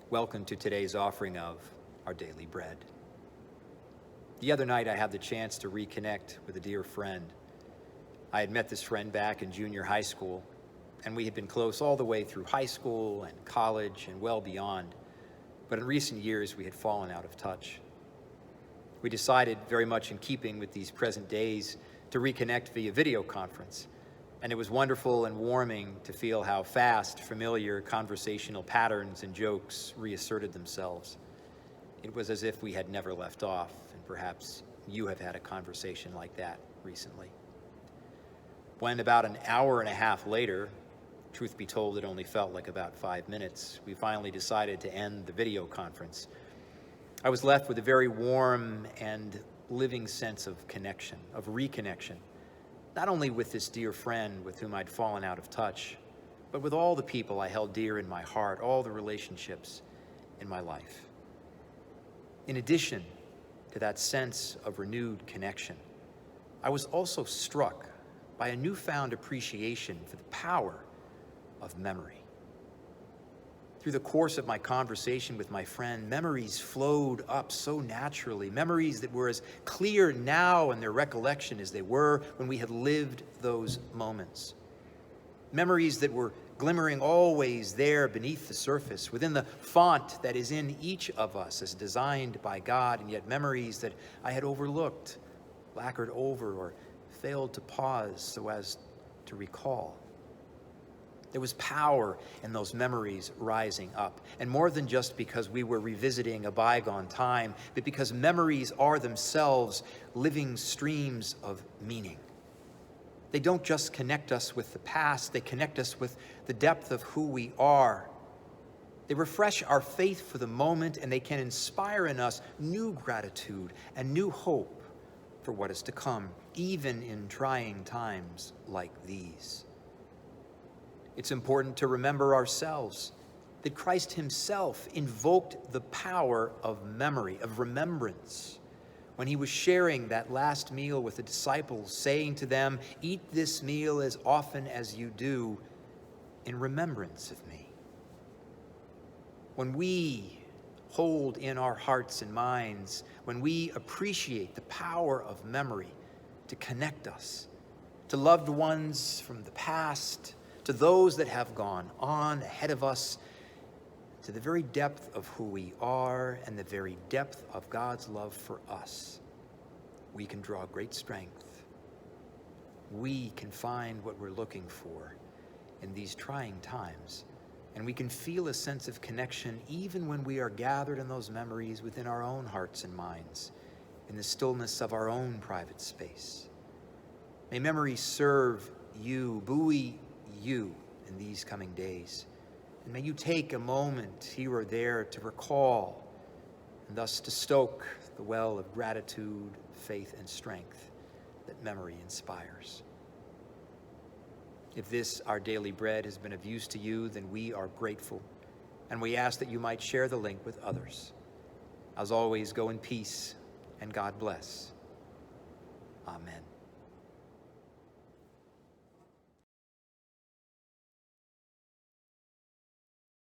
Welcome to today's offering of our daily bread. The other night I had the chance to reconnect with a dear friend. I had met this friend back in junior high school, and we had been close all the way through high school and college and well beyond. But in recent years we had fallen out of touch. We decided, very much in keeping with these present days, to reconnect via video conference. And it was wonderful and warming to feel how fast familiar conversational patterns and jokes reasserted themselves. It was as if we had never left off, and perhaps you have had a conversation like that recently. When about an hour and a half later, truth be told, it only felt like about 5 minutes, we finally decided to end the video conference. I was left with a very warm and living sense of connection, of reconnection, not only with this dear friend with whom I'd fallen out of touch, but with all the people I held dear in my heart, all the relationships in my life. In addition to that sense of renewed connection, I was also struck by a newfound appreciation for the power of memory. Through the course of my conversation with my friend, memories flowed up so naturally, memories that were as clear now in their recollection as they were when we had lived those moments. Memories that were glimmering always there beneath the surface, within the font that is in each of us as designed by God, and yet memories that I had overlooked, lacquered over, or failed to pause so as to recall. There was power in those memories rising up, and more than just because we were revisiting a bygone time, but because memories are themselves living streams of meaning. They don't just connect us with the past, they connect us with the depth of who we are. They refresh our faith for the moment, and they can inspire in us new gratitude and new hope for what is to come, even in trying times like these. It's important to remember ourselves that Christ himself invoked the power of memory, of remembrance, when he was sharing that last meal with the disciples, saying to them, "Eat this meal as often as you do in remembrance of me." When we hold in our hearts and minds, when we appreciate the power of memory to connect us to loved ones from the past, to those that have gone on ahead of us, to the very depth of who we are and the very depth of God's love for us, we can draw great strength. We can find what we're looking for in these trying times, and we can feel a sense of connection even when we are gathered in those memories within our own hearts and minds, in the stillness of our own private space. May memory serve you, buoy you in these coming days. And may you take a moment here or there to recall and thus to stoke the well of gratitude, faith, and strength that memory inspires. If this, our daily bread, has been of use to you, then we are grateful, and we ask that you might share the link with others. As always, go in peace, and God bless. Amen.